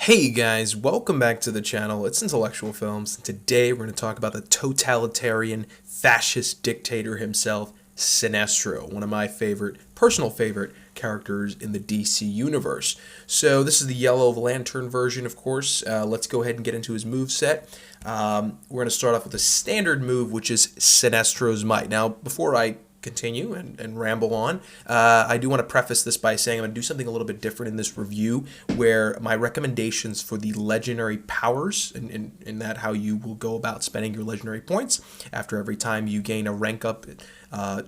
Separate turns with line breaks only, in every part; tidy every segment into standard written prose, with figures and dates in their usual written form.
Hey guys, welcome back to the channel. It's Intellectual Films. Today we're going to talk about the totalitarian fascist dictator himself, Sinestro, one of my personal favorite characters in the DC universe. So this is the Yellow Lantern version, of course. Let's go ahead and get into his moveset. We're going to start off with a standard move, which is Sinestro's Might. Now, before I continue and ramble on, I do want to preface this by saying I'm going to do something a little bit different in this review, where my recommendations for the legendary powers, in that how you will go about spending your legendary points after every time you gain a rank up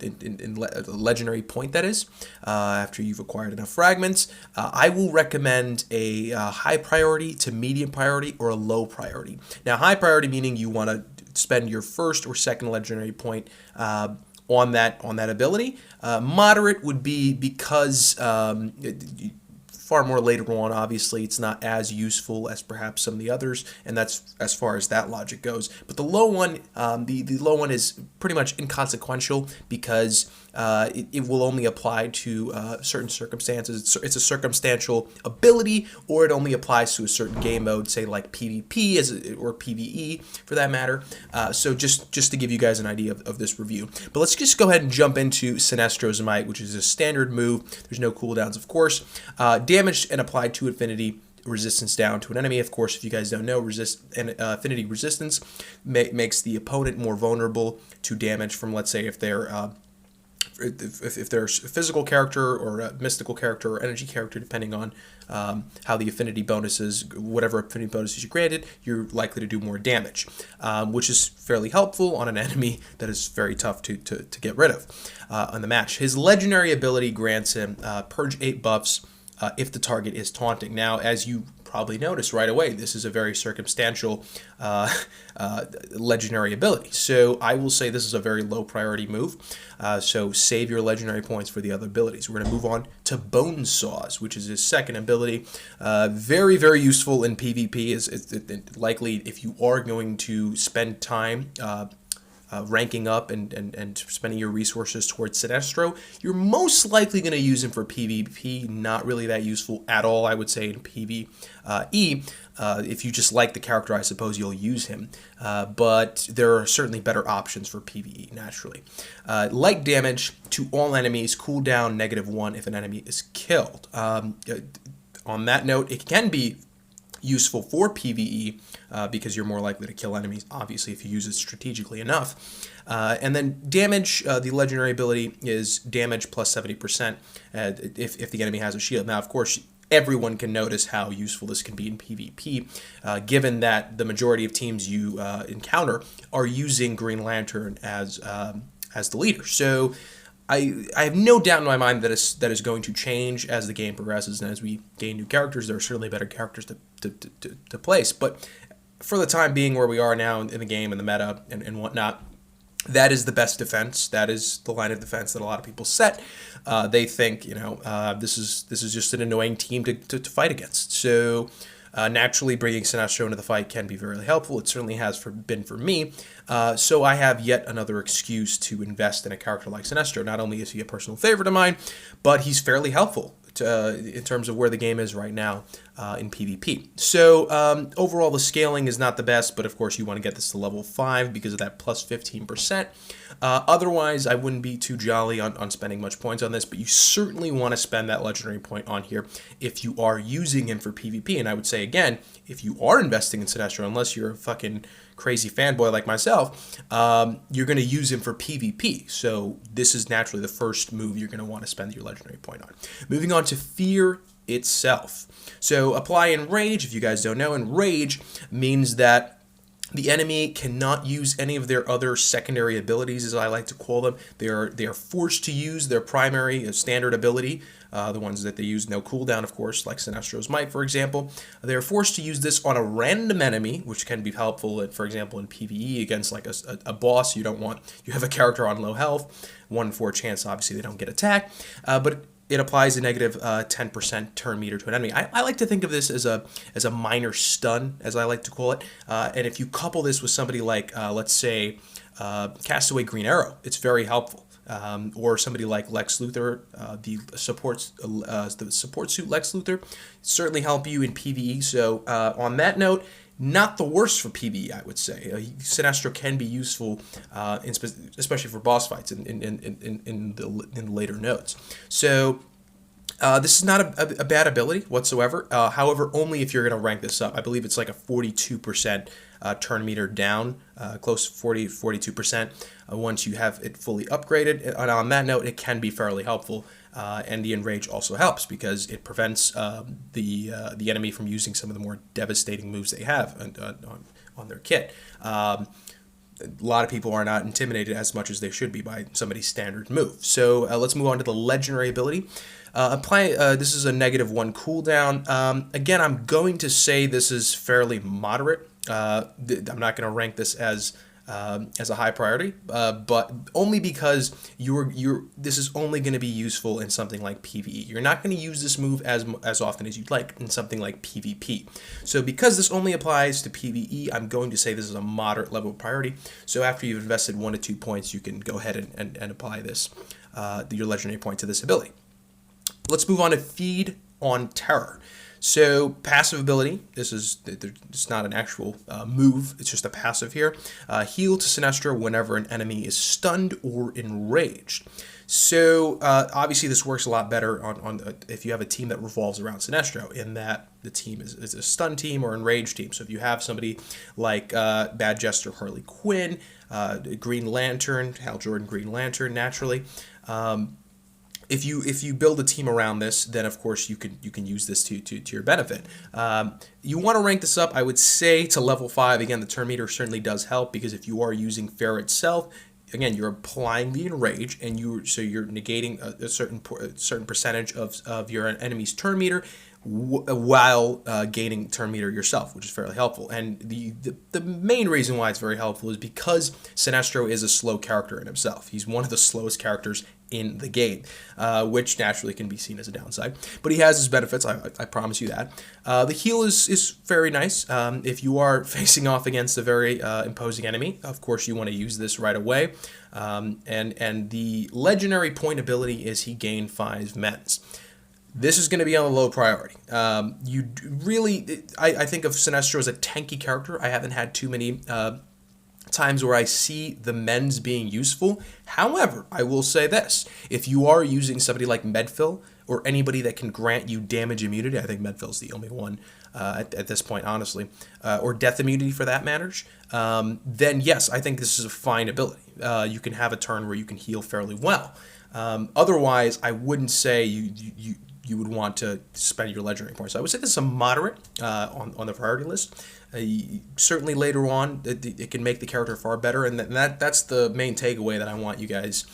in legendary point, that is, after you've acquired enough fragments, I will recommend a high priority to medium priority or a low priority. Now, high priority meaning you want to spend your first or second legendary point on that ability. Moderate would be because far more later on, obviously, it's not as useful as perhaps some of the others, and that's as far as that logic goes. But the low one, the low one is pretty much inconsequential because it will only apply to certain circumstances. It's a circumstantial ability, or it only applies to a certain game mode, say like PvP or PvE for that matter. So just to give you guys an idea of this review. But let's just go ahead and jump into Sinestro's Might, which is a standard move. There's no cooldowns, of course. Damage and applied to infinity resistance down to an enemy. Of course, if you guys don't know, affinity resistance makes the opponent more vulnerable to damage from, let's say, if they're if they're a physical character or a mystical character or energy character, depending on how the affinity bonuses, whatever affinity bonuses you granted, you're likely to do more damage, which is fairly helpful on an enemy that is very tough to get rid of on the match. His legendary ability grants him Purge 8 buffs if the target is taunting. Now, as you probably noticed right away, this is a very circumstantial legendary ability. So I will say this is a very low priority move. So save your legendary points for the other abilities. We're going to move on to Bone Saws, which is his second ability. Very, very useful in PvP. It's likely if you are going to spend time ranking up and spending your resources towards Sinestro, you're most likely going to use him for PvP. Not really that useful at all, I would say, in PvE. If you just like the character, I suppose you'll use him. But there are certainly better options for PvE, naturally. Light damage to all enemies, cooldown -1 if an enemy is killed. On that note, it can be useful for PvE because you're more likely to kill enemies, obviously, if you use it strategically enough. And then damage, the legendary ability is damage plus 70% if the enemy has a shield. Now, of course, everyone can notice how useful this can be in PvP, given that the majority of teams you encounter are using Green Lantern as the leader. So I have no doubt in my mind that is going to change as the game progresses and as we gain new characters. There are certainly better characters to place, but for the time being, where we are now in the game and the meta and whatnot, that is the best defense. That is the line of defense that a lot of people set. They think, this is just an annoying team to fight against. So naturally, bringing Sinestro into the fight can be very helpful. It certainly has been for me. So I have yet another excuse to invest in a character like Sinestro. Not only is he a personal favorite of mine, but he's fairly helpful in terms of where the game is right now in PvP. So overall, the scaling is not the best, but of course you want to get this to level 5 because of that plus 15%. Otherwise, I wouldn't be too jolly on spending much points on this, but you certainly want to spend that legendary point on here if you are using him for PvP. And I would say, again, if you are investing in Sinestro, unless you're a fucking crazy fanboy like myself, you're going to use him for PvP. So this is naturally the first move you're going to want to spend your legendary point on. Moving on to Fear itself. So apply Enrage. If you guys don't know, Enrage means that the enemy cannot use any of their other secondary abilities, as I like to call them. They are forced to use their primary standard ability, the ones that they use no cooldown, of course, like Sinestro's Might, for example. They are forced to use this on a random enemy, which can be helpful, for example, in PvE against like a boss you have a character on low health, 1 in 4 chance, obviously, they don't get attacked, but it applies a negative 10% turn meter to an enemy. I like to think of this as a minor stun, as I like to call it. And if you couple this with somebody like, let's say, Castaway Green Arrow, it's very helpful. or somebody like Lex Luthor, the support suit Lex Luthor, certainly help you in PvE. So on that note, not the worst for PvE, I would say. Sinestro can be useful, especially for boss fights in the later nodes. So this is not a bad ability whatsoever. However, only if you're going to rank this up. I believe it's like a 42% turn meter down, close to 42% once you have it fully upgraded. And on that note, it can be fairly helpful. And the Enrage also helps because it prevents the enemy from using some of the more devastating moves they have on their kit. A lot of people are not intimidated as much as they should be by somebody's standard move. So let's move on to the legendary ability. This is a -1 cooldown. Again, I'm going to say this is fairly moderate. I'm not going to rank this as a high priority, but only because this is only going to be useful in something like PvE. You're not going to use this move as often as you'd like in something like PvP. So because this only applies to PvE, I'm going to say this is a moderate level of priority. So after you've invested 1 to 2 points, you can go ahead and apply this your legendary point to this ability. Let's move on to Feed on Terror. So passive ability, it's not an actual move, it's just a passive here. Heal to Sinestro whenever an enemy is stunned or enraged. So obviously this works a lot better on if you have a team that revolves around Sinestro, in that the team is a stun team or enraged team. So if you have somebody like Bad Jester, Harley Quinn, Green Lantern, Hal Jordan, Green Lantern, naturally. If you build a team around this, then of course you can use this to your benefit. You want to rank this up, I would say, to level 5. Again, the turn meter certainly does help, because if you are using Fair itself, again, you're applying the Enrage, and you're negating a certain percentage of your enemy's turn meter while gaining turn meter yourself, which is fairly helpful. And the main reason why it's very helpful is because Sinestro is a slow character in himself. He's one of the slowest characters in the game, which naturally can be seen as a downside. But he has his benefits, I promise you that. The heal is very nice. If you are facing off against a very imposing enemy, of course you want to use this right away. And the legendary point ability is he gained 5 mens. This is going to be on a low priority. I think of Sinestro as a tanky character. I haven't had too many times where I see the mens being useful. However, I will say this. If you are using somebody like Medfill, or anybody that can grant you damage immunity, I think Medfill's the only one at this point, honestly, or death immunity for that matter, then yes, I think this is a fine ability. You can have a turn where you can heal fairly well. Otherwise, I wouldn't say you would want to spend your legendary points. So I would say this is a moderate on the priority list. Certainly later on, it can make the character far better, and that's the main takeaway that I want you guys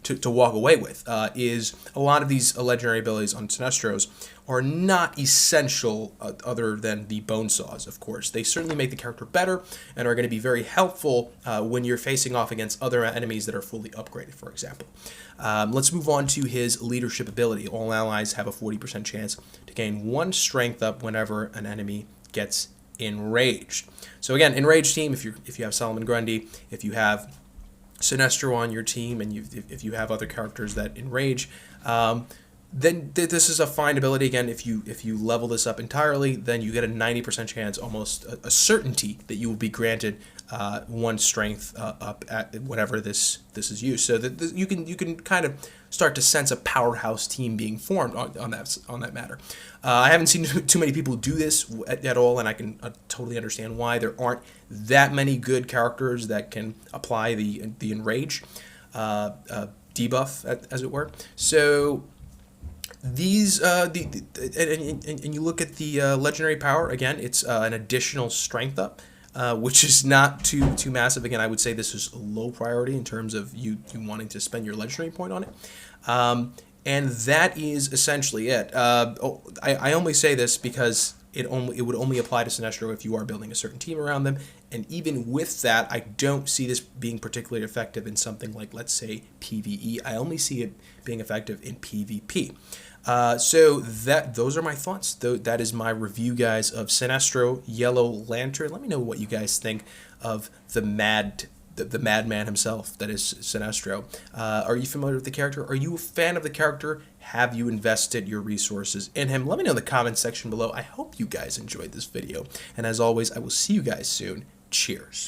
to walk away with, is a lot of these legendary abilities on Sinestros are not essential other than the bone saws, of course. They certainly make the character better and are going to be very helpful when you're facing off against other enemies that are fully upgraded, for example. Let's move on to his leadership ability. All allies have a 40% chance to gain 1 strength up whenever an enemy gets enraged. So again, enraged team, if you have Solomon Grundy, if you have Sinestro on your team, and if you have other characters that enrage, then this is a fine ability. Again, if you level this up entirely, then you get a 90% chance, almost a certainty, that you will be granted 1 strength up at whenever this is used. So that you can kind of start to sense a powerhouse team being formed on that matter. I haven't seen too many people do this at all, and I can totally understand why. There aren't that many good characters that can apply the Enrage debuff, as it were. So these and you look at the legendary power, again, it's an additional strength up, which is not too massive. Again, I would say this is a low priority in terms of you wanting to spend your legendary point on it. And that is essentially it. I only say this because it would only apply to Sinestro if you are building a certain team around them. And even with that, I don't see this being particularly effective in something like, let's say, PvE. I only see it being effective in PvP. So those are my thoughts. That is my review, guys, of Sinestro Yellow Lantern. Let me know what you guys think of the Mad the madman himself, that is Sinestro. Are you familiar with the character? Are you a fan of the character? Have you invested your resources in him? Let me know in the comments section below. I hope you guys enjoyed this video. And as always, I will see you guys soon. Cheers.